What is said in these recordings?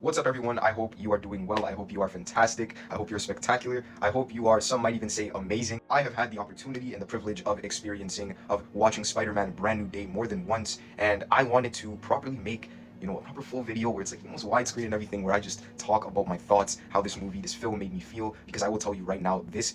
What's up, everyone? I hope you are doing well. I hope you are fantastic. I hope you're spectacular. I hope you are, some might even say, amazing. I have had the opportunity and the privilege of watching Spider-Man Brand New Day more than once, and I wanted to properly make a proper full video where it's like almost widescreen and everything, where I just talk about my thoughts, how this film made me feel, because I will tell you right now, this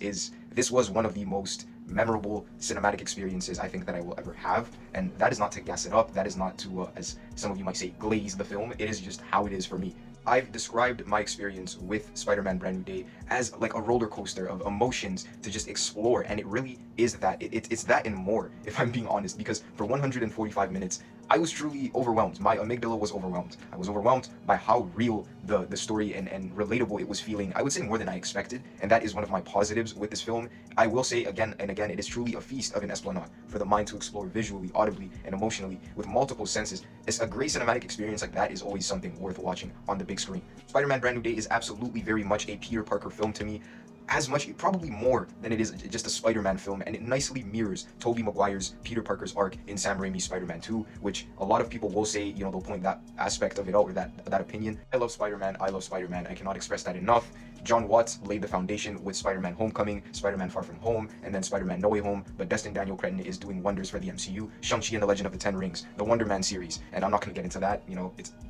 was one of the most memorable cinematic experiences I think that I will ever have, and that is not to gas it up, that is not to, as some of you might say, glaze the film. It is just how it is for me. I've described my experience with Spider-Man Brand New Day as like a roller coaster of emotions to just explore, and it really is that. It's that and more, if I'm being honest, because for 145 minutes, I was truly overwhelmed. My amygdala was overwhelmed. I was overwhelmed by how real the story and relatable it was feeling. I would say more than I expected, and that is one of my positives with this film. I will say again and again, it is truly a feast of an esplanade for the mind to explore visually, audibly, and emotionally with multiple senses. It's a great cinematic experience like that is always something worth watching on the big screen. Spider-Man Brand New Day is absolutely very much a Peter Parker film to me, as much, probably more than it is just a Spider-Man film, and it nicely mirrors Tobey Maguire's Peter Parker's arc in Sam Raimi's Spider-Man 2, which a lot of people will say, they'll point that aspect of it out, or that opinion. I love Spider-Man, I love Spider-Man, I cannot express that enough. John Watts laid the foundation with Spider-Man Homecoming, Spider-Man Far From Home, and then Spider-Man No Way Home, but Destin Daniel Cretton is doing wonders for the MCU, Shang-Chi and the Legend of the Ten Rings, the Wonder Man series, and I'm not going to get into that,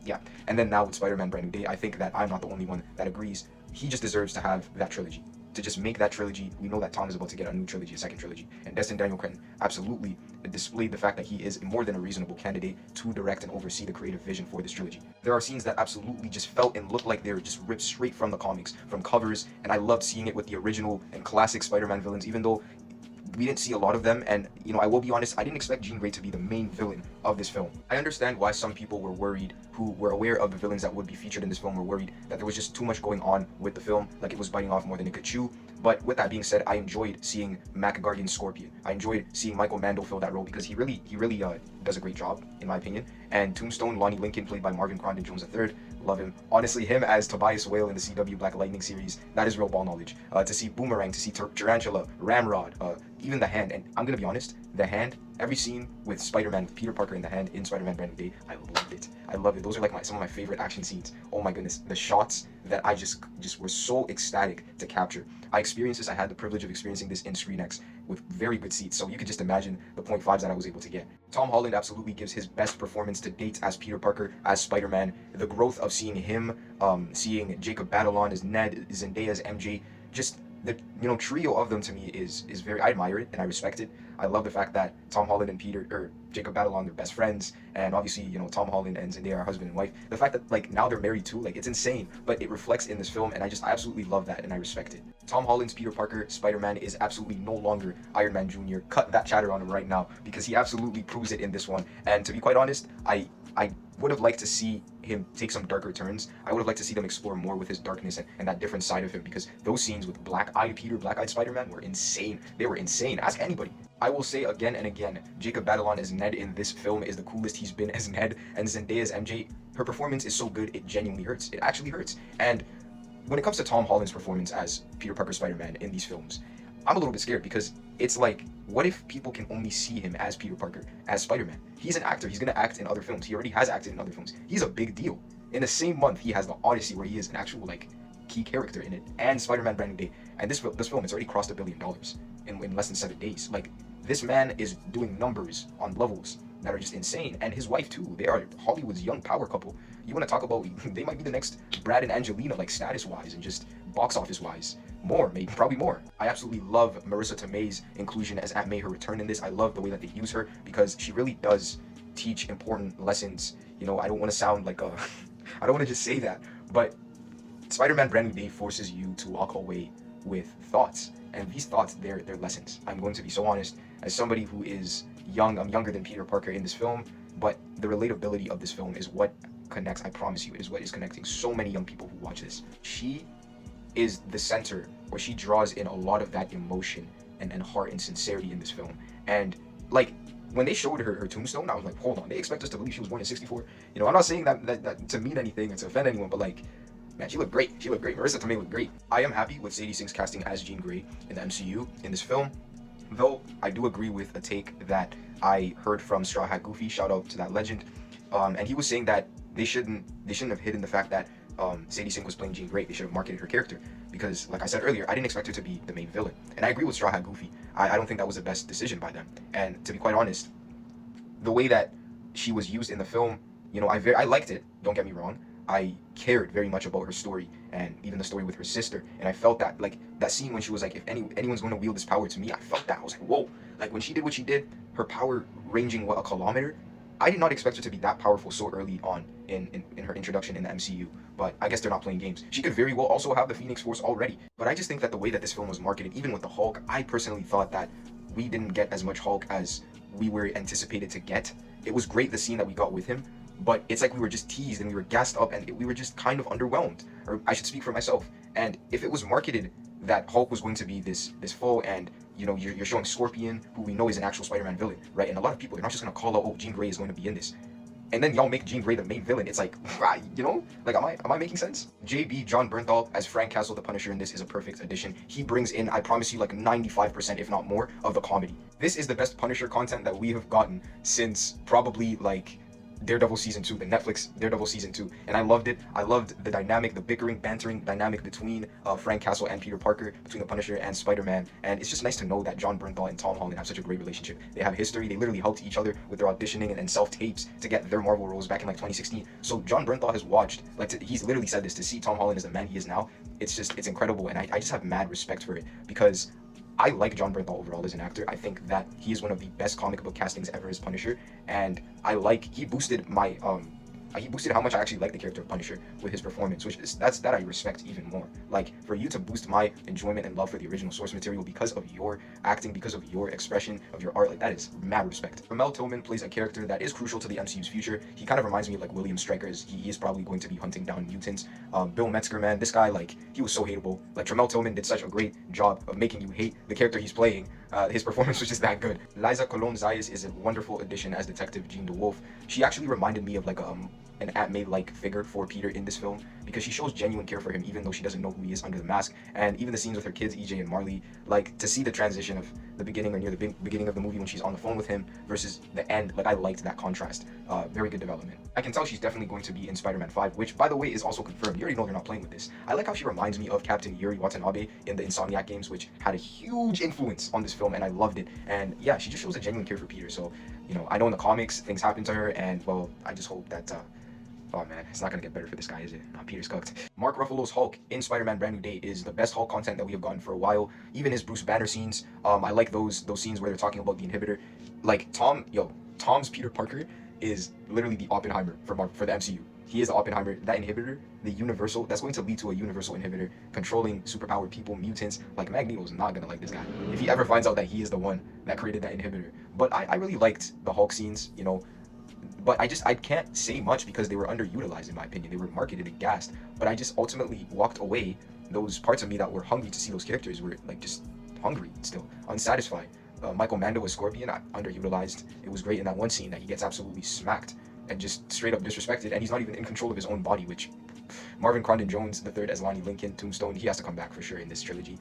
yeah. And then now with Spider-Man Brand New Day, I think that I'm not the only one that agrees. He just deserves to have that trilogy. To just make that trilogy. We know that Tom is about to get a new trilogy, a second trilogy, and Destin Daniel Cretton absolutely displayed the fact that he is more than a reasonable candidate to direct and oversee the creative vision for this trilogy. There are scenes that absolutely just felt and looked like they were just ripped straight from the comics, from covers, and I loved seeing it with the original and classic Spider-Man villains, even though we didn't see a lot of them, and I will be honest, I didn't expect Jean Grey to be the main villain of this film. I understand why some people were worried, who were aware of the villains that would be featured in this film, were worried that there was just too much going on with the film, like it was biting off more than it could chew. But with that being said, I enjoyed seeing Mac Gargan's Scorpion. I enjoyed seeing Michael Mando fill that role because he really does a great job, in my opinion. And Tombstone, Lonnie Lincoln, played by Marvin Crondon Jones III, love him. Honestly, him as Tobias Whale in the CW Black Lightning series, that is real ball knowledge. To see Boomerang, to see Tarantula, Ramrod, even the Hand, and I'm gonna be honest, the Hand, every scene with Spider-Man, with Peter Parker in the Hand in Spider-Man Brand New Day, I loved it. I loved it. Those are like some of my favorite action scenes. Oh my goodness, the shots that I just were so ecstatic to capture. I experienced this. I had the privilege of experiencing this in ScreenX with very good seats, so you could just imagine the .5s that I was able to get. Tom Holland absolutely gives his best performance to date as Peter Parker, as Spider-Man. The growth of seeing him, seeing Jacob Batalon as Ned, Zendaya as MJ, just the trio of them to me is very, I admire it and I respect it. I love the fact that Tom Holland and Jacob Batalon, they're best friends, and obviously Tom Holland and Zendaya are husband and wife. The fact that like now they're married too, like it's insane, but it reflects in this film, and I absolutely love that and I respect it. Tom Holland's Peter Parker, Spider-Man, is absolutely no longer Iron Man Jr. Cut that chatter on him right now, because he absolutely proves it in this one. And to be quite honest, I would have liked to see him take some darker turns. I would have liked to see them explore more with his darkness and that different side of him, because those scenes with Black-Eyed Peter, Black-Eyed Spider-Man were insane. They were insane. Ask anybody. I will say again and again, Jacob Batalon as Ned in this film is the coolest he's been as Ned, and Zendaya as MJ, her performance is so good, it genuinely hurts. It actually hurts. And when it comes to Tom Holland's performance as Peter Parker Spider-Man in these films, I'm a little bit scared, because it's like, what if people can only see him as Peter Parker, as Spider-Man? He's an actor. He's going to act in other films. He already has acted in other films. He's a big deal. In the same month, he has The Odyssey, where he is an actual, key character in it, and Spider-Man Brand New Day. And this film, it's already crossed $1 billion in less than 7 days. Like, this man is doing numbers on levels that are just insane. And his wife, too. They are Hollywood's young power couple. You want to talk about, they might be the next Brad and Angelina, status-wise and just box office-wise. More, maybe, probably more. I absolutely love Marissa Tomei's inclusion as Aunt May, her return in this. I love the way that they use her, because she really does teach important lessons. I don't want to sound like a, I don't want to just say that, but Spider-Man Brand New Day forces you to walk away with thoughts, and these thoughts, they're lessons. I'm going to be so honest, as somebody who is young, I'm younger than Peter Parker in this film, but the relatability of this film is what connects, I promise you, it is what is connecting so many young people who watch this. She is the center, where she draws in a lot of that emotion and heart and sincerity in this film. And when they showed her tombstone, I was like, hold on, they expect us to believe she was born in '64? I'm not saying that to mean anything or to offend anyone, but man, she looked great. She looked great. Marissa Tomei looked great. I am happy with Sadie Sink's casting as Jean Grey in the MCU in this film, though I do agree with a take that I heard from Straw Hat Goofy, shout out to that legend, and he was saying that they shouldn't have hidden the fact that Sadie Sink was playing Jean Grey. They should have marketed her character because, like I said earlier, I didn't expect her to be the main villain. And I agree with Straw Hat Goofy. I don't think that was the best decision by them. And to be quite honest, the way that she was used in the film, you know, I liked it. Don't get me wrong. I cared very much about her story and even the story with her sister. And I felt that, like, that scene when she was like, if anyone's going to wield this power to me, I felt that. I was like, whoa. Like, when she did what she did, her power ranging, what, a kilometer? I did not expect her to be that powerful so early on in her introduction in the MCU. But I guess they're not playing games. She could very well also have the Phoenix Force already. But I just think that the way that this film was marketed, even with the Hulk, I personally thought that we didn't get as much Hulk as we were anticipated to get. It was great, the scene that we got with him, but it's like we were just teased and we were gassed up and we were just kind of underwhelmed. Or I should speak for myself. And if it was marketed that Hulk was going to be this foe, and you know, you're showing Scorpion, who we know is an actual Spider-Man villain, right? And a lot of people, they're not just gonna call out, oh, Jean Grey is going to be in this, and then y'all make Jean Grey the main villain. It's like, you know, like, am I making sense? JB, John Bernthal, as Frank Castle the Punisher in this is a perfect addition. He brings in, I promise you, like 95%, if not more, of the comedy. This is the best Punisher content that we have gotten since probably like Daredevil Season 2, the Netflix Daredevil Season 2, and I loved it. I loved the dynamic, the bickering, bantering dynamic between Frank Castle and Peter Parker, between the Punisher and Spider-Man, and it's just nice to know that John Bernthal and Tom Holland have such a great relationship. They have history, they literally helped each other with their auditioning and self-tapes to get their Marvel roles back in like 2016. So John Bernthal has watched, like, he's literally said this, to see Tom Holland as the man he is now, it's incredible, and I just have mad respect for it, because I like John Bernthal overall as an actor. I think that he is one of the best comic book castings ever as Punisher, and he boosted my he boosted how much I actually like the character of Punisher with his performance, which is that I respect even more. Like, for you to boost my enjoyment and love for the original source material because of your acting, because of your expression, of your art, like, that is mad respect. Mel Tillman plays a character that is crucial to the MCU's future. He kind of reminds me of like William Stryker, as he is probably going to be hunting down mutants. Bill Metzger, man, this guy, like, he was so hateable. Like, Mel Tillman did such a great job of making you hate the character he's playing. His performance was just that good. Liza Colon Zayas is a wonderful addition as Detective Jean DeWolf. She actually reminded me of like an Aunt May-like figure for Peter in this film, because she shows genuine care for him even though she doesn't know who he is under the mask. And even the scenes with her kids, EJ and Marley, like, to see the transition of the beginning or near the beginning of the movie when she's on the phone with him versus the end, like, I liked that contrast. Very good development. I can tell she's definitely going to be in Spider-Man 5, which, by the way, is also confirmed. You already know they're not playing with this. I like how she reminds me of Captain Yuri Watanabe in the Insomniac games, which had a huge influence on this film, and I loved it. And yeah, she just shows a genuine care for Peter. So, you know, I know in the comics things happen to her, and well, I just hope that oh man, it's not gonna get better for this guy, is it? No, Peter's cooked. Mark Ruffalo's Hulk in Spider-Man Brand New Day is the best Hulk content that we have gotten for a while. Even his Bruce Banner scenes, I like those scenes where they're talking about the inhibitor. Like, Tom's Peter Parker is literally the Oppenheimer for the MCU. He is the Oppenheimer. That inhibitor, the universal, that's going to lead to a universal inhibitor controlling superpowered people, mutants. Like, Magneto's not gonna like this guy if he ever finds out that he is the one that created that inhibitor. But I really liked the Hulk scenes, you know. But I can't say much because they were underutilized, in my opinion. They were marketed and gassed, but I just ultimately walked away. Those parts of me that were hungry to see those characters were like just hungry still, unsatisfied. Michael Mando as Scorpion, underutilized. It was great in that one scene that he gets absolutely smacked and just straight up disrespected, and he's not even in control of his own body, which Marvin Condon Jones III as Lonnie Lincoln, Tombstone, he has to come back for sure in this trilogy.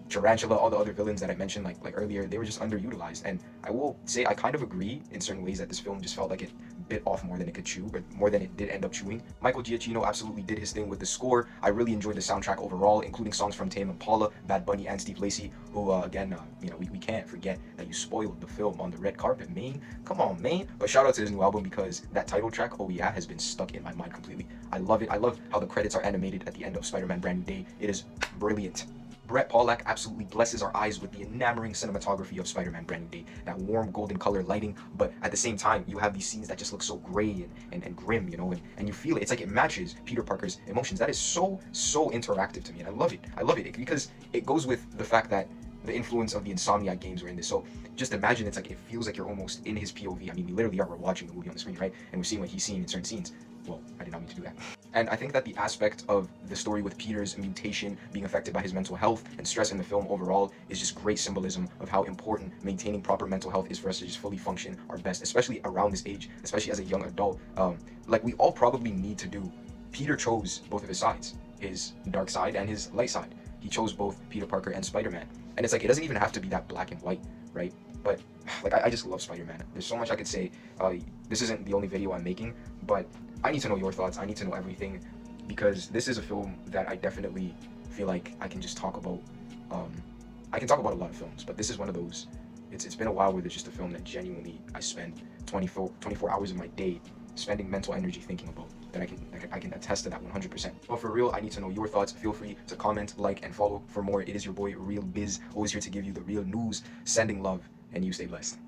Tarantula, all the other villains that I mentioned like earlier, they were just underutilized. And I will say I kind of agree in certain ways that this film just felt like it bit off more than it could chew, or more than it did end up chewing. Michael Giacchino absolutely did his thing with the score. I really enjoyed the soundtrack overall, including songs from Tame Impala, Bad Bunny, and Steve Lacy, who again, you know, we can't forget that you spoiled the film on the red carpet, man. Come on, man. But shout out to his new album, because that title track, Oh Yeah, has been stuck in my mind completely. I love it. I love how the credits are animated at the end of Spider-Man Brand New Day. It is brilliant. Brett Pollack absolutely blesses our eyes with the enamoring cinematography of Spider-Man Brand New Day. That warm golden color lighting, but at the same time, you have these scenes that just look so gray and grim, you know, and you feel it. It's like it matches Peter Parker's emotions. That is so interactive to me, and I love it. I love it because it goes with the fact that the influence of the Insomniac games were in this. So just imagine, it's like it feels like you're almost in his POV. I mean, we literally are. We're watching the movie on the screen, right? And we're seeing what he's seeing in certain scenes. Well, I did not mean to do that. And I think that the aspect of the story with Peter's mutation being affected by his mental health and stress in the film overall is just great symbolism of how important maintaining proper mental health is for us to just fully function our best, especially around this age, especially as a young adult. Like, we all probably need to do. Peter chose both of his sides, his dark side and his light side. He chose both Peter Parker and Spider-Man. And it's like, it doesn't even have to be that black and white, right? But like, I just love Spider-Man. There's so much I could say. This isn't the only video I'm making, but I need to know your thoughts. I need to know everything. because this is a film that I definitely feel like I can just talk about. I can talk about a lot of films, but this is one of those. It's been a while where there's just a film that genuinely I spend 24 hours of my day spending mental energy thinking about, that I can attest to that 100%. But for real, I need to know your thoughts. Feel free to comment, like, and follow for more. It is your boy reelbizzz, always here to give you the real news, sending love, and you stay blessed.